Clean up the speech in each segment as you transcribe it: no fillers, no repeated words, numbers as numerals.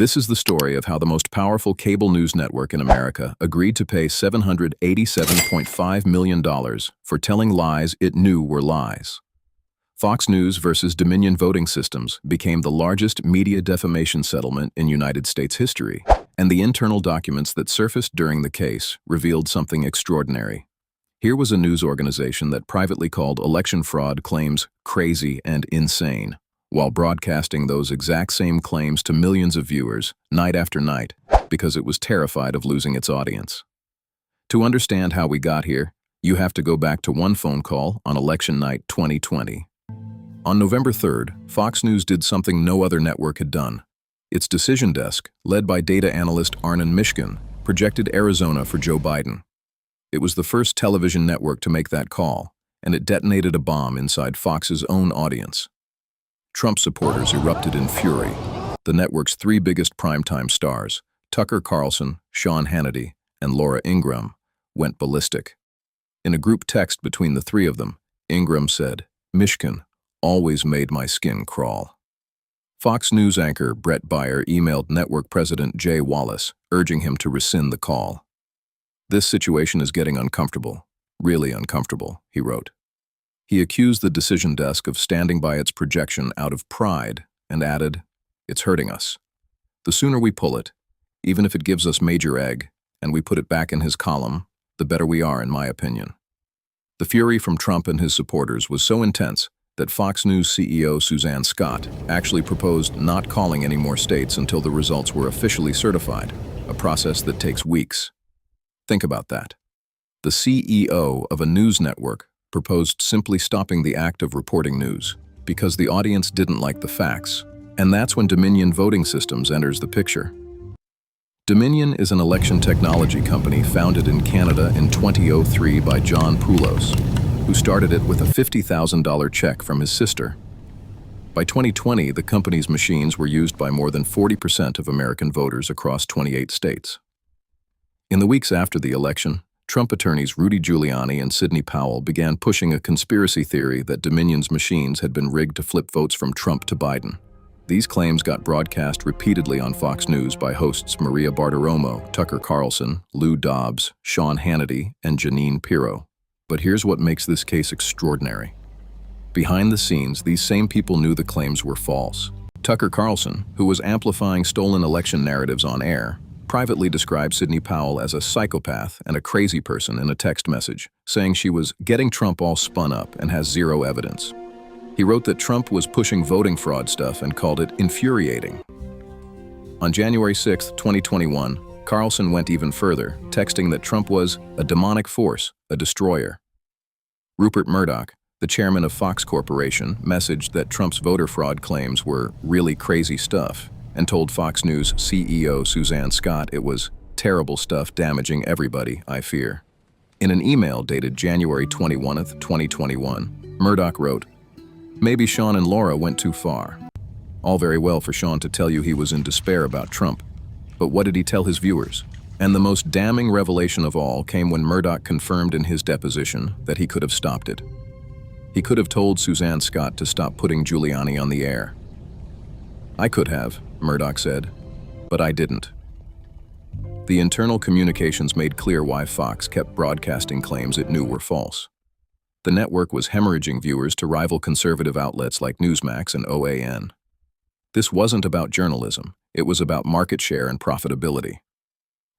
This is the story of how the most powerful cable news network in America agreed to pay $787.5 million for telling lies it knew were lies. Fox News versus Dominion Voting Systems became the largest media defamation settlement in United States history, and the internal documents that surfaced during the case revealed something extraordinary. Here was a news organization that privately called election fraud claims crazy and insane, while broadcasting those exact same claims to millions of viewers night after night because it was terrified of losing its audience. To understand how we got here, you have to go back to one phone call on election night 2020. On November 3rd, Fox News did something no other network had done. Its decision desk, led by data analyst Arnon Mishkin, projected Arizona for Joe Biden. It was the first television network to make that call, and it detonated a bomb inside Fox's own audience. Trump supporters erupted in fury. The network's three biggest primetime stars, Tucker Carlson, Sean Hannity, and Laura Ingraham, went ballistic. In a group text between the three of them, Ingraham said, "Mishkin always made my skin crawl." Fox News anchor Brett Baier emailed network president Jay Wallace, urging him to rescind the call. "This situation is getting uncomfortable, really uncomfortable," he wrote. He accused the decision desk of standing by its projection out of pride and added, "It's hurting us. The sooner we pull it, even if it gives us major egg, and we put it back in his column, the better we are, in my opinion." The fury from Trump and his supporters was so intense that Fox News CEO Suzanne Scott actually proposed not calling any more states until the results were officially certified, a process that takes weeks. Think about that. The CEO of a news network proposed simply stopping the act of reporting news because the audience didn't like the facts, and that's when Dominion Voting Systems enters the picture. Dominion is an election technology company founded in Canada in 2003 by John Poulos, who started it with a $50,000 check from his sister. By 2020, the company's machines were used by more than 40% of American voters across 28 states. In the weeks after the election, Trump attorneys Rudy Giuliani and Sidney Powell began pushing a conspiracy theory that Dominion's machines had been rigged to flip votes from Trump to Biden. These claims got broadcast repeatedly on Fox News by hosts Maria Bartiromo, Tucker Carlson, Lou Dobbs, Sean Hannity, and Jeanine Pirro. But here's what makes this case extraordinary. Behind the scenes, these same people knew the claims were false. Tucker Carlson, who was amplifying stolen election narratives on air, privately described Sidney Powell as a psychopath and a crazy person in a text message, saying she was getting Trump all spun up and has zero evidence. He wrote that Trump was pushing voting fraud stuff and called it infuriating. On January 6, 2021, Carlson went even further, texting that Trump was a demonic force, a destroyer. Rupert Murdoch, the chairman of Fox Corporation, messaged that Trump's voter fraud claims were really crazy stuff and told Fox News CEO Suzanne Scott it was terrible stuff damaging everybody, I fear. In an email dated January 21, 2021, Murdoch wrote, "Maybe Sean and Laura went too far. All very well for Sean to tell you he was in despair about Trump, but what did he tell his viewers?" And the most damning revelation of all came when Murdoch confirmed in his deposition that he could have stopped it. He could have told Suzanne Scott to stop putting Giuliani on the air. "I could have," Murdoch said, "but I didn't." The internal communications made clear why Fox kept broadcasting claims it knew were false. The network was hemorrhaging viewers to rival conservative outlets like Newsmax and OAN. This wasn't about journalism, it was about market share and profitability.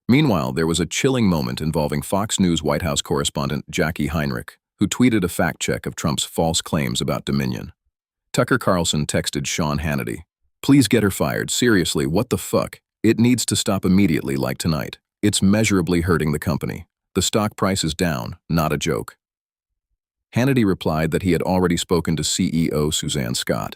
Meanwhile, there was a chilling moment involving Fox News White House correspondent Jackie Heinrich, who tweeted a fact check of Trump's false claims about Dominion. Tucker Carlson texted Sean Hannity, "Please get her fired, seriously, what the fuck? It needs to stop immediately like tonight. It's measurably hurting the company. The stock price is down, not a joke." Hannity replied that he had already spoken to CEO Suzanne Scott.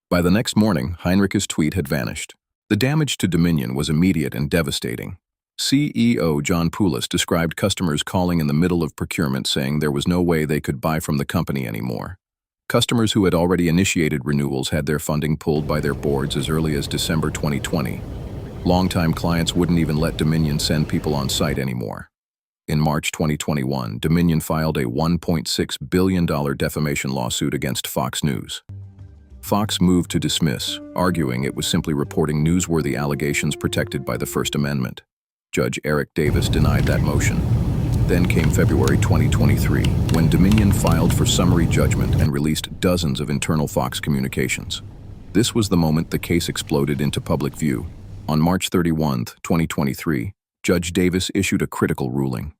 By the next morning, Heinrich's tweet had vanished. The damage to Dominion was immediate and devastating. CEO John Poulos described customers calling in the middle of procurement saying there was no way they could buy from the company anymore. Customers who had already initiated renewals had their funding pulled by their boards as early as December 2020. Longtime clients wouldn't even let Dominion send people on site anymore. In March 2021, Dominion filed a $1.6 billion defamation lawsuit against Fox News. Fox moved to dismiss, arguing it was simply reporting newsworthy allegations protected by the First Amendment. Judge Eric Davis denied that motion. Then came February 2023, when Dominion filed for summary judgment and released dozens of internal Fox communications. This was the moment the case exploded into public view. On March 31, 2023, Judge Davis issued a critical ruling.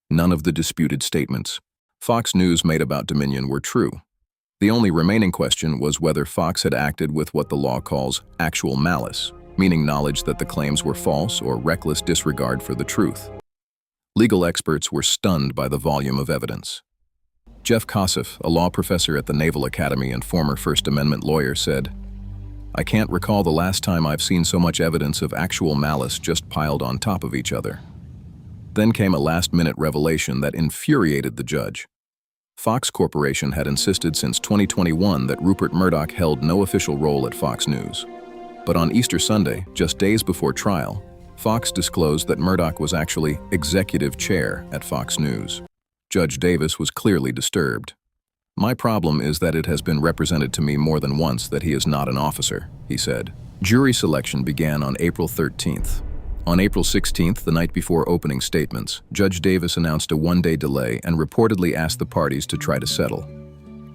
None of the disputed statements Fox News made about Dominion were true. The only remaining question was whether Fox had acted with what the law calls actual malice, meaning knowledge that the claims were false or reckless disregard for the truth. Legal experts were stunned by the volume of evidence. Jeff Kosseff, a law professor at the Naval Academy and former First Amendment lawyer, said, "I can't recall the last time I've seen so much evidence of actual malice just piled on top of each other." Then came a last-minute revelation that infuriated the judge. Fox Corporation had insisted since 2021 that Rupert Murdoch held no official role at Fox News. But on Easter Sunday, just days before trial, Fox disclosed that Murdoch was actually executive chair at Fox News. Judge Davis was clearly disturbed. "My problem is that it has been represented to me more than once that he is not an officer," he said. Jury selection began on April 13th. On April 16th, the night before opening statements, Judge Davis announced a one-day delay and reportedly asked the parties to try to settle.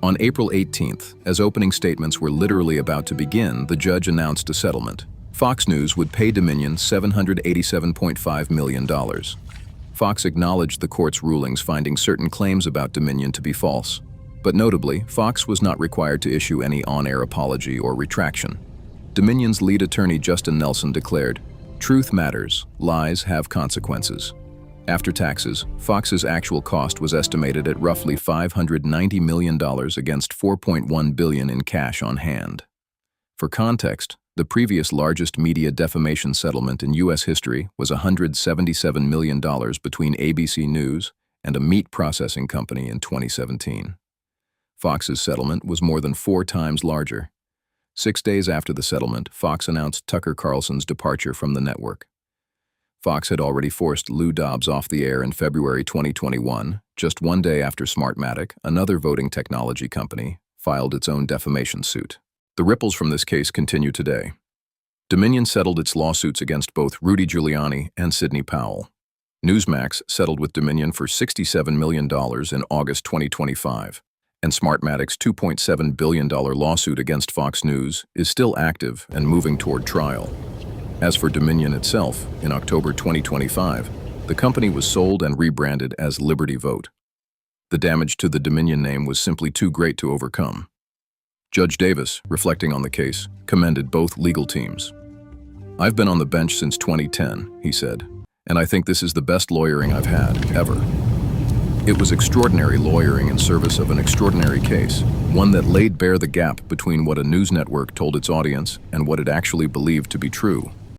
On April 18th, as opening statements were literally about to begin, the judge announced a settlement. Fox News would pay Dominion $787.5 million. Fox acknowledged the court's rulings finding certain claims about Dominion to be false. But notably, Fox was not required to issue any on-air apology or retraction. Dominion's lead attorney Justin Nelson declared, "Truth matters, lies have consequences." After taxes, Fox's actual cost was estimated at roughly $590 million against $4.1 billion in cash on hand. For context, the previous largest media defamation settlement in U.S. history was $177 million between ABC News and a meat processing company in 2017. Fox's settlement was more than 4 times larger. 6 days after the settlement, Fox announced Tucker Carlson's departure from the network. Fox had already forced Lou Dobbs off the air in February 2021, just 1 day after Smartmatic, another voting technology company, filed its own defamation suit. The ripples from this case continue today. Dominion settled its lawsuits against both Rudy Giuliani and Sidney Powell. Newsmax settled with Dominion for $67 million in August 2025. And Smartmatic's $2.7 billion lawsuit against Fox News is still active and moving toward trial. As for Dominion itself, in October 2025, the company was sold and rebranded as Liberty Vote. The damage to the Dominion name was simply too great to overcome. Judge Davis, reflecting on the case, commended both legal teams. "I've been on the bench since 2010, he said, and I think this is the best lawyering I've had, ever. It was extraordinary lawyering in service of an extraordinary case, one that laid bare the gap between what a news network told its audience and what it actually believed to be true.